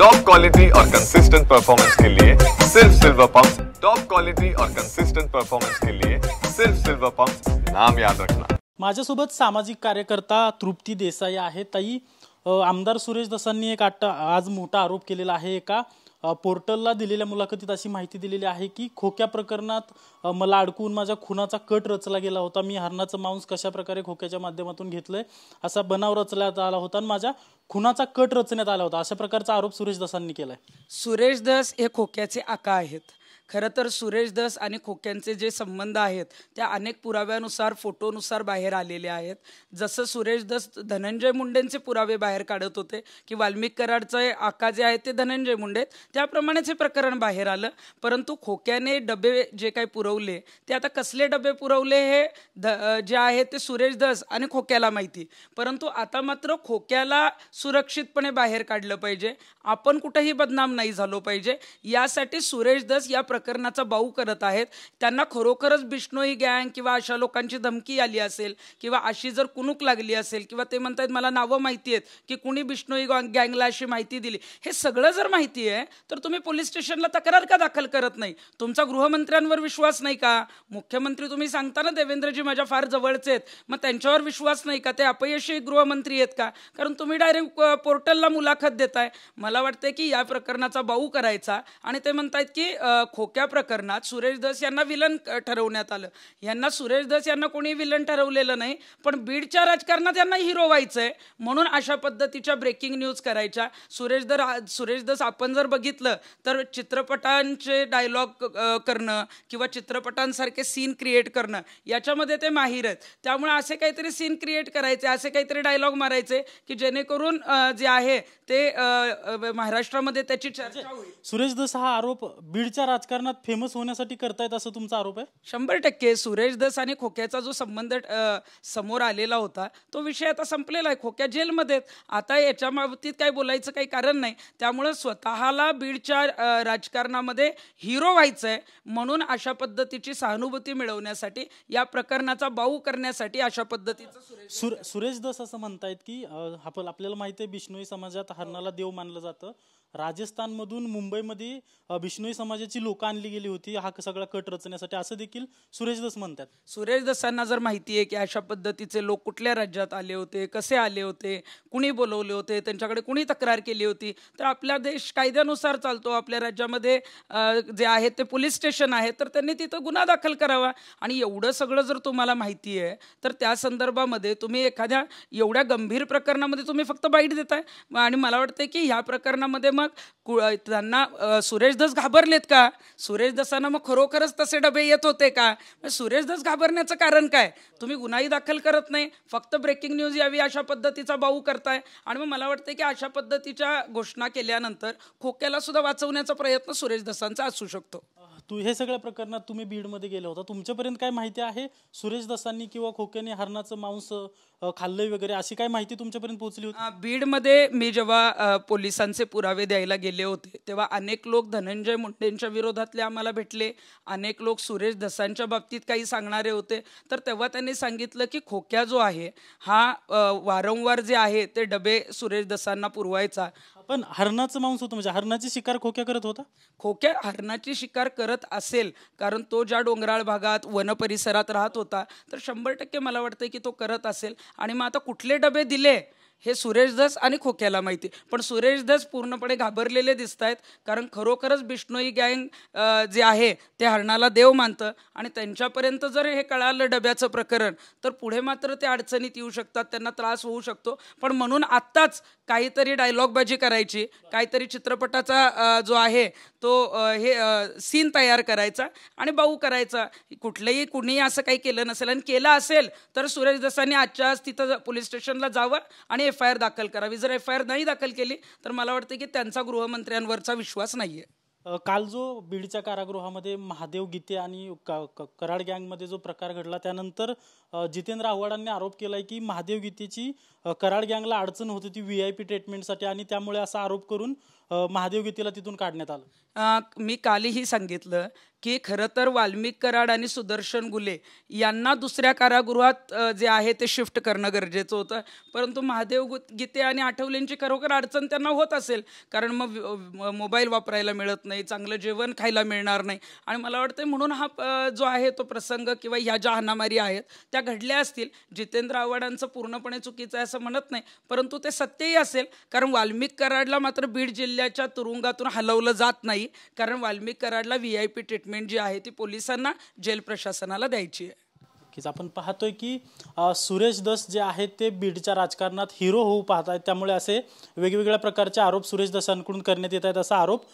Top quality और consistent performance के लिए सिर्फ सिल्वर पंप। टॉप क्वालिटी और कंसिस्टेंट परफॉर्मेंस के लिए सिर्फ सिल्वर पंप, नाम याद रखना। माझ्यासोबत सामाजिक कार्यकर्ता तृप्ती देसाई आहे। ताई, आमदार सुरेश दसांनी एक आज मोठा आरोप केलेला आहे। एका पोर्टलला दिलेल्या मुलाखतीत अशी माहिती दिलेली आहे की खोक्या प्रकरणात मला अडकून माझ्या खुनाचा कट रचला गेला होता। मी हरणाचं मांस कशा प्रकारे खोक्याच्या माध्यमातून घेतलंय असा बनाव रचण्यात आला होता आणि माझ्या खुनाचा कट रचण्यात आला होता, अशा प्रकारचा आरोप सुरेश दसांनी केलाय। सुरेश दस हे खोक्याचे आका आहेत। खरं तर सुरेश दस आणि खोक्यांचे जे संबंध आहेत त्या अनेक पुराव्यानुसार फोटोनुसार बाहेर आलेले आहेत। जसं सुरेश दस धनंजय मुंडेंचे पुरावे बाहेर काढत होते की वाल्मिक कराडचे आका जे आहेत ते धनंजय मुंडे, त्याप्रमाणेच हे प्रकरण बाहेर आलं। परंतु खोक्याने डबे जे काही पुरवले ते आता कसले डबे पुरवले हे जे आहे ते सुरेश दस आणि खोक्याला माहिती। परंतु आता मात्र खोक्याला सुरक्षितपणे बाहेर काढलं पाहिजे, आपण कुठेही बदनाम नाही झालो पाहिजे, यासाठी सुरेश दस या प्रकरणाचा बाऊ करत आहेत। त्यांना खरोखरच बिश्नोई गँग किंवा अशा लोकांची धमकी आली असेल किंवा अशी जर कुणूक लागली असेल किंवा ते म्हणतात मला नावं माहिती आहेत की कुणी बिश्नोई गँगला अशी माहिती दिली, हे सगळं जर माहिती आहे तर तुम्ही पोलीस स्टेशनला तक्रार का दाखल करत नाही? तुमचा गृहमंत्र्यांवर विश्वास नाही का? मुख्यमंत्री तुम्ही सांगता ना देवेंद्रजी माझ्या फार जवळचे आहेत, मग त्यांच्यावर विश्वास नाही का? ते अपयशी गृहमंत्री आहेत का? कारण तुम्ही डायरेक्ट पोर्टलला मुलाखत देताय। मला वाटते की या प्रकरणाचा बाऊ करायचा आणि ते म्हणतात की खोक्या प्रकरणात सुरेश दस यांना विलन ठरवण्यात आलं। यांना सुरेश दस यांना कोणी विलन ठरवलेलं नाही, पण बीडच्या राजकारणात यांना हिरो व्हायचंय म्हणून अशा पद्धतीच्या ब्रेकिंग न्यूज करायच्या। सुरेश दस आपण जर बघितलं तर चित्रपटांचे डायलॉग करणं किंवा चित्रपटांसारखे सीन क्रिएट करणं याच्यामध्ये ते माहीर आहेत। त्यामुळे असे काहीतरी सीन क्रिएट करायचे, असे काहीतरी डायलॉग मारायचे की जेणेकरून जे आहे ते महाराष्ट्रामध्ये त्याची चर्चा होईल। सुरेश दस हा आरोप बीडच्या राजकारणात फेमस होण्यासाठी करतायत असं तुमचा आरोप आहे? 100% सुरेश दस आणि खोक्याचा जो संबंध समोर आलेला होता तो विषय आता संपलेला आहे। खोक्या जेलमध्ये आता याच्या बाबतीत काही बोलायचं काही कारण नाही। त्यामुळे स्वतःला बीडच्या राजकारणामध्ये हिरो व्हायचंय म्हणून अशा पद्धतीची सहानुभूती मिळवण्यासाठी या प्रकरणाचा बाऊ करण्यासाठी अशा पद्धतीचं सुरेश दस असं म्हणतायत की आपल्याला माहिती आहे बिश्नोई समाजात हरणाला देव मानलं जातं। राजस्थानमधून मुंबईमध्ये बिश्नोई समाजाची लोक आणली गेली होती हा सगळा कट रचण्यासाठी, असं देखील सुरेश दस म्हणतात। सुरेश दसांना जर माहिती आहे की अशा पद्धतीचे लोक कुठल्या राज्यात आले होते, कसे आले होते, कुणी बोलवले होते, त्यांच्याकडे कुणी तक्रार केली होती, तर आपला देश कायद्यानुसार चालतो। आपल्या राज्यामध्ये जे आहे ते पोलीस स्टेशन आहे, तर त्यांनी तिथं गुन्हा दाखल करावा। आणि एवढं सगळं जर तुम्हाला माहिती आहे तर त्या संदर्भामध्ये तुम्ही एखाद्या एवढ्या गंभीर प्रकरणामध्ये तुम्ही फक्त बाईट देताय। आणि मला वाटतं की ह्या प्रकरणामध्ये मग त्यांना सुरेश दस घाबरलेत का? सुरेश दसांना मग खरोखरच तसे डबे येत होते का? सुरेश दस घाबरण्याचं कारण काय? तुम्ही गुन्हाही दाखल करत नाही, फक्त ब्रेकिंग न्यूज यावी अशा पद्धतीचा बाऊ करताय। आणि मग मला वाटतं की अशा पद्धतीच्या घोषणा केल्यानंतर खोक्याला सुद्धा वाचवण्याचा प्रयत्न सुरेश दसांचा असू शकतो। हे सगळ्या प्रकरणात तुम्ही बीडमध्ये गेला होता, तुमच्यापर्यंत काय माहिती आहे सुरेश दसांनी किंवा खोक्याने हरणाचं मांस खाल्लंय वगैरे अशी काय माहिती तुमच्यापर्यंत पोहोचली होती? बीडमध्ये मी जेव्हा पोलिसांचे पुरावे द्यायला गेले होते तेव्हा अनेक लोक धनंजय मुंडेंच्या विरोधातले आम्हाला भेटले, अनेक लोक सुरेश दसांच्या बाबतीत काही सांगणारे होते। तर तेव्हा त्यांनी सांगितलं की खोक्या जो आहे हा वारंवार जे आहे ते डबे सुरेश दसांना पुरवायचा। पण हरणाचं मांस होतं म्हणजे हरणाची शिकार खोक्या करत होता? खोक्या हरणाची शिकार करत असेल कारण तो ज्या डोंगराळ भागात वन परिसरात राहत होता तर 100% मला वाटतं की तो करत असेल। आणि मग आता कुठले डबे दिले हे सुरेश दस आणि खोक्याला माहिती, पण सुरेश दस पूर्णपणे घाबरलेले दिसत आहेत कारण खरोखरच बिश्नोई गँग जे आहे ते हरणाला देव मानतं आणि त्यांच्यापर्यंत जर हे कळालं डब्याचं प्रकरण तर पुढे मात्र ते अडचणीत येऊ शकतात, त्यांना त्रास होऊ शकतो। पण म्हणून आत्ताच काहीतरी डायलॉगबाजी करायची, काहीतरी चित्रपटाचा जो आहे तो हे सीन तयार करायचा आणि बाऊ करायचा। कुणी असं काही केलं नसेल आणि केलं असेल तर सुरेश दसांनी आजच्या आज तिथं पोलीस स्टेशनला जावं आणि FIR दाखल करावी। जर FIR नाही दाखल केली तर मला वाटतं की त्यांचा गृहमंत्र्यांवरचा विश्वास नाहीये। काल जो बीडच्या कारागृहामध्ये महादेव गीते आणि कराड गँगमध्ये जो प्रकार घडला त्यानंतर जितेंद्र आव्हाडांनी आरोप केलाय की महादेव गीतेची कराड गँगला अडचण होती ती VIP ट्रीटमेंटसाठी आणि त्यामुळे असा आरोप करून महादेव गीतेला तिथून काढण्यात आलं। मी कालही सांगितलं की खरं तर वाल्मिक कराड आणि सुदर्शन गुले यांना दुसऱ्या कारागृहात जे आहे ते शिफ्ट करणं गरजेचं होतं, परंतु महादेव गीते आणि आठवलेंची खरोखर अडचण त्यांना होत असेल, कारण मग मोबाईल वापरायला मिळत नाही, चांगलं जेवण खायला मिळणार नाही, आणि मला वाटतं म्हणून हा जो आहे तो प्रसंग किंवा ह्या ज्या हाणामारी आहेत त्या घडल्या असतील. जितेंद्र आव्हाडांचं पूर्णपणे चुकीचं आहे असं म्हणत नाही, परंतु ते सत्यही असेल, कारण वाल्मिक कराडला मात्र बीड जिल्ह्याच्या तुरुंगातून हलवलं जात नाही, कारण वाल्मिक कराडला VIP ट्रीटमेंट जी आहे ती पोलिसांना, जेल प्रशासनाला द्यायची आहे. आपण पाहतोय की सुरेश दस जे आहेत ते बीडच्या राजकारणात हिरो होऊ पाहत आहेत, त्यामुळे असे वेगवेगळ्या प्रकारचे आरोप सुरेश दसांकडून करण्यात येत आहेत. असा आरोप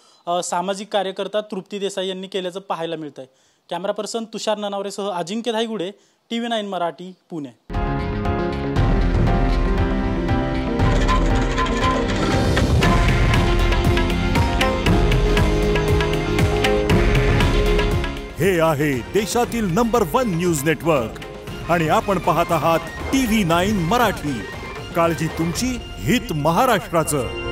सामाजिक कार्यकर्ता तृप्ती देसाई यांनी केल्याचं पाहायला मिळत आहे. कॅमेरा पर्सन तुषार ननावरेसह अजिंक्य धाईगुडे, TV9 मराठी, पुणे. हे आहे देशातील नंबर 1 न्यूज नेटवर्क आणि आपण पाहत आहात TV9 मराठी. काळजी तुमची, हित महाराष्ट्राचं.